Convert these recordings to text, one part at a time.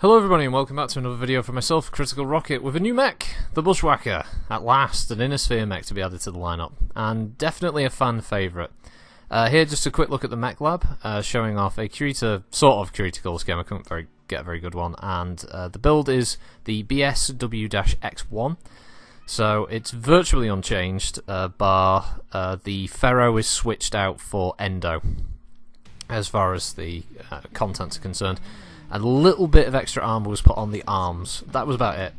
Hello everybody and welcome back to another video from myself, Critical Rocket, with a new mech, the Bushwacker. At last, an Inner Sphere mech to be added to the lineup, and definitely a fan favourite. Here just a quick look at the mech lab, showing off a sort of Curita scheme. I couldn't get a very good one, and the build is the BSW-X1, so it's virtually unchanged, bar the Ferro is switched out for Endo, as far as the contents are concerned. A little bit of extra armor was put on the arms. That was about it.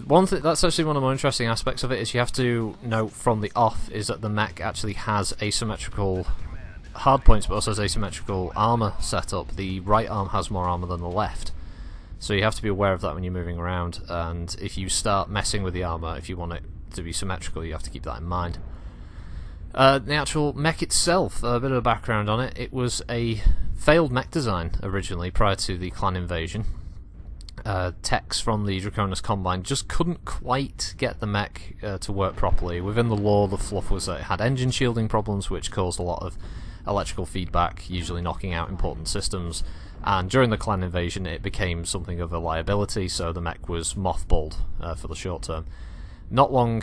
One thing that's actually one of the more interesting aspects of it is you have to note from the off is that the mech actually has asymmetrical hardpoints, but also has asymmetrical armor set up. The right arm has more armor than the left, so you have to be aware of that when you're moving around. And if you start messing with the armor, if you want it to be symmetrical, you have to keep that in mind. The actual mech itself, a bit of a background on it. It was a failed mech design originally prior to the clan invasion. Techs from the Draconis Combine just couldn't quite get the mech to work properly. Within the lore, the fluff was that it had engine shielding problems, which caused a lot of electrical feedback, usually knocking out important systems. And during the clan invasion, it became something of a liability, so the mech was mothballed for the short term. Not long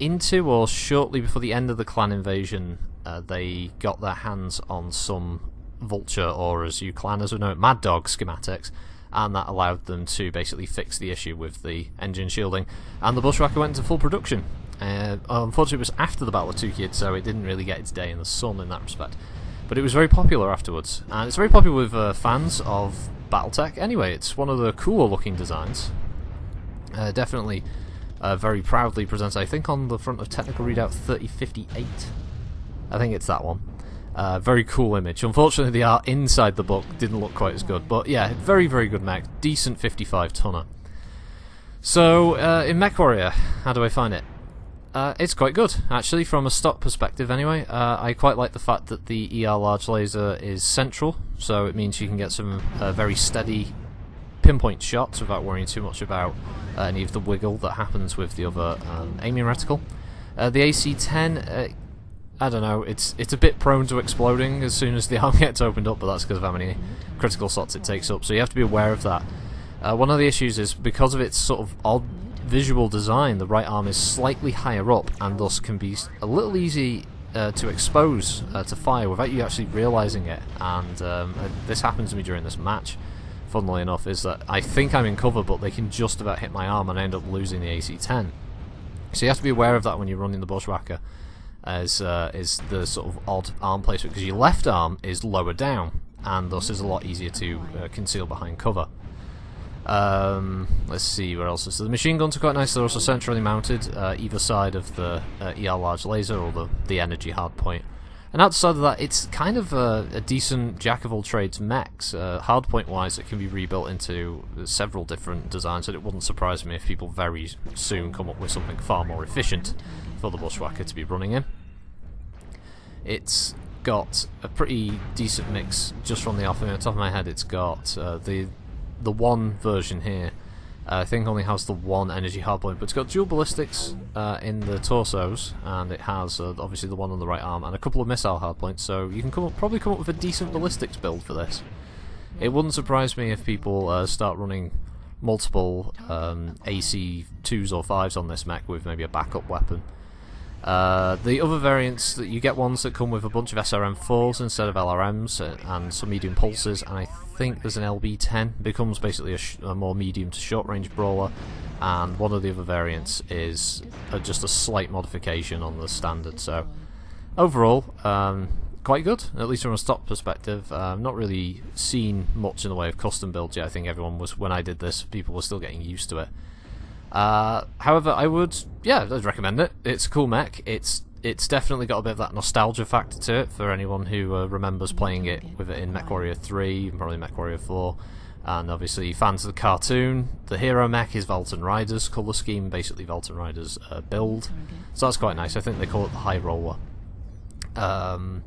into or shortly before the end of the clan invasion, they got their hands on some Vulture, or as you clanners would know it, Mad Dog schematics, and that allowed them to basically fix the issue with the engine shielding, and the Bushwacker went into full production. Unfortunately, it was after the Battle of Two Kids, so it didn't really get its day in the sun in that respect, but it was very popular afterwards, and it's very popular with fans of Battletech anyway. It's one of the cooler looking designs. Definitely very proudly presented, I think, on the front of Technical Readout 3058. I think it's that one. Very cool image. Unfortunately, the art inside the book didn't look quite as good, but yeah, very, very good mech. Decent 55 tonner. So, in MechWarrior, how do I find it? It's quite good, actually, from a stock perspective anyway. I quite like the fact that the ER large laser is central, so it means you can get some very steady pinpoint shots without worrying too much about any of the wiggle that happens with the other aiming reticle. The AC-10, I don't know, it's a bit prone to exploding as soon as the arm gets opened up, but that's because of how many critical slots it takes up, so you have to be aware of that. One of the issues is, because of its sort of odd visual design, the right arm is slightly higher up, and thus can be a little easy to expose to fire without you actually realising it, and this happened to me during this match, funnily enough, is that I think I'm in cover, but they can just about hit my arm and I end up losing the AC-10. So you have to be aware of that when you're running the Bushwacker, as is the sort of odd arm placement, because your left arm is lower down and thus is a lot easier to conceal behind cover. Let's see where else. So the machine guns are quite nice. They're also centrally mounted either side of the ER large laser, or the energy hardpoint. And outside of that, it's kind of a decent jack of all trades mechs. Hardpoint wise, it can be rebuilt into several different designs, and it wouldn't surprise me if people very soon come up with something far more efficient for the Bushwacker to be running in. It's got a pretty decent mix just from the off. On the top of my head, it's got the one version here. I think only has the one energy hardpoint, but it's got dual ballistics in the torsos, and it has obviously the one on the right arm and a couple of missile hardpoints. So you can probably come up with a decent ballistics build for this. It wouldn't surprise me if people start running multiple AC 2s or 5s on this mech with maybe a backup weapon. The other variants, that you get ones that come with a bunch of SRM4s instead of LRMs, and some medium pulses, and I think there's an LB10, becomes basically a more medium to short range brawler, and one of the other variants is just a slight modification on the standard. So overall, quite good, at least from a stock perspective. Not really seen much in the way of custom builds yet. I think everyone was, when I did this, people were still getting used to it. However, I'd recommend it. It's a cool mech. It's definitely got a bit of that nostalgia factor to it for anyone who remembers playing it with it in MechWarrior 3, probably MechWarrior 4, and obviously fans of the cartoon. The hero mech is Velton Rider's colour scheme, basically Velton Rider's build, so that's quite nice. I think they call it the High Roller. And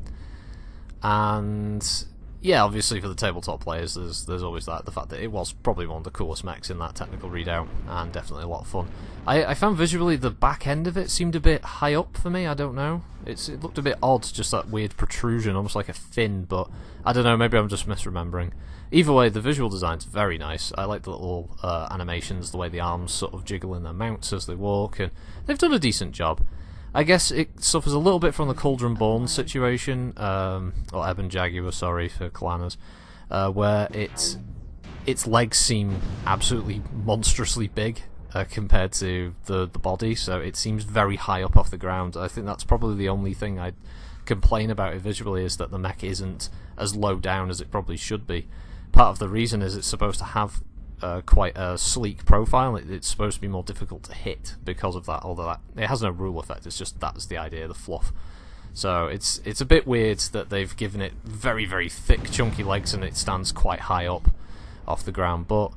yeah, obviously for the tabletop players, there's always that, the fact that it was probably one of the coolest mechs in that technical readout, and definitely a lot of fun. I found visually the back end of it seemed a bit high up for me, I don't know. It looked a bit odd, just that weird protrusion, almost like a fin, but I don't know, maybe I'm just misremembering. Either way, the visual design's very nice. I like the little animations, the way the arms sort of jiggle in their mounts as they walk, and they've done a decent job. I guess it suffers a little bit from the Cauldron Born situation, or Ebon Jaguar, sorry for Kalana's, where its legs seem absolutely monstrously big compared to the body, so it seems very high up off the ground. I think that's probably the only thing I'd complain about it visually, is that the mech isn't as low down as it probably should be. Part of the reason is it's supposed to have quite a sleek profile. It's supposed to be more difficult to hit because of that, although it has no rule effect, it's just that's the idea, the fluff. So it's a bit weird that they've given it very, very thick, chunky legs and it stands quite high up off the ground. But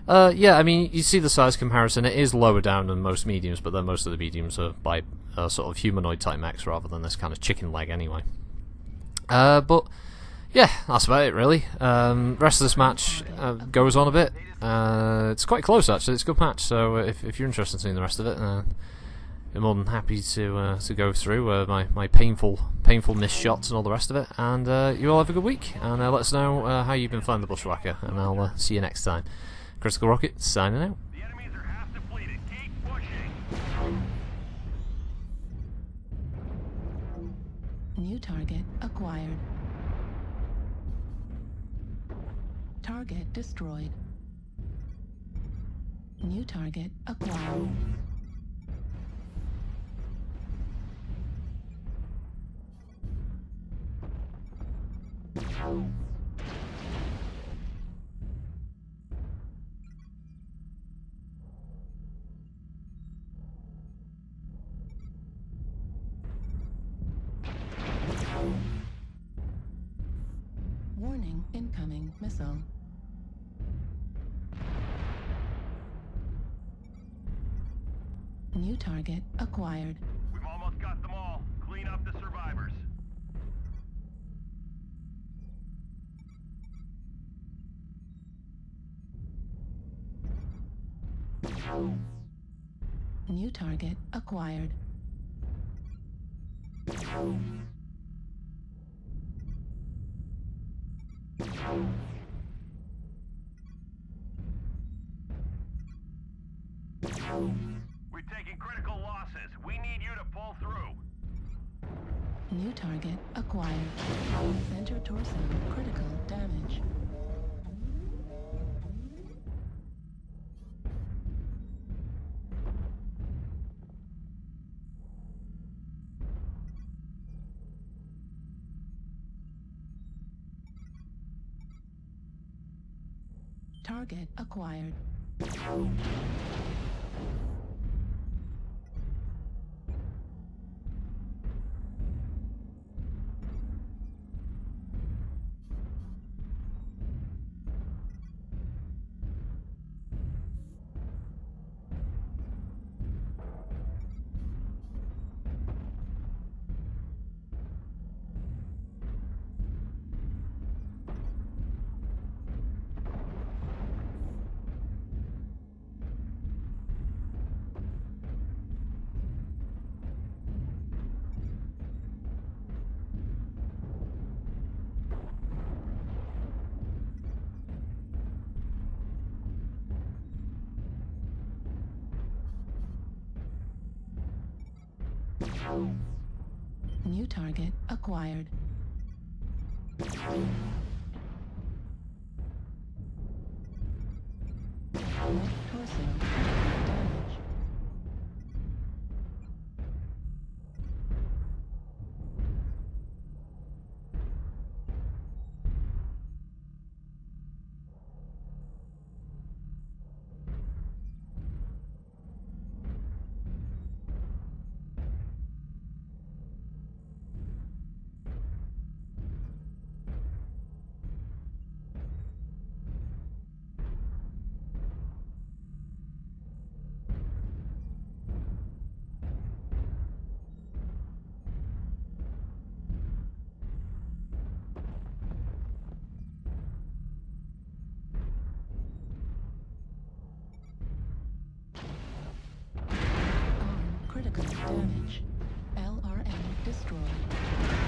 yeah, I mean, you see the size comparison, it is lower down than most mediums, but then most of the mediums are by sort of humanoid type mechs rather than this kind of chicken leg anyway. But yeah, that's about it really. Rest of this match goes on a bit. It's quite close actually, it's a good match, so if you're interested in seeing the rest of it, I'm more than happy to go through my painful missed shots and all the rest of it, and you all have a good week, and let us know how you've been finding the Bushwacker, and I'll see you next time. Critical Rocket, signing out. The enemies are half depleted. Keep pushing. New target acquired. Target destroyed. New target acquired. Warning, incoming missile. New target acquired. We've almost got them all. Clean up the survivors. New target acquired. We're taking critical losses. We need you to pull through. New target acquired. Center torso critical damage. Target acquired. New target acquired. Torso damage. critical damage. LRM destroyed.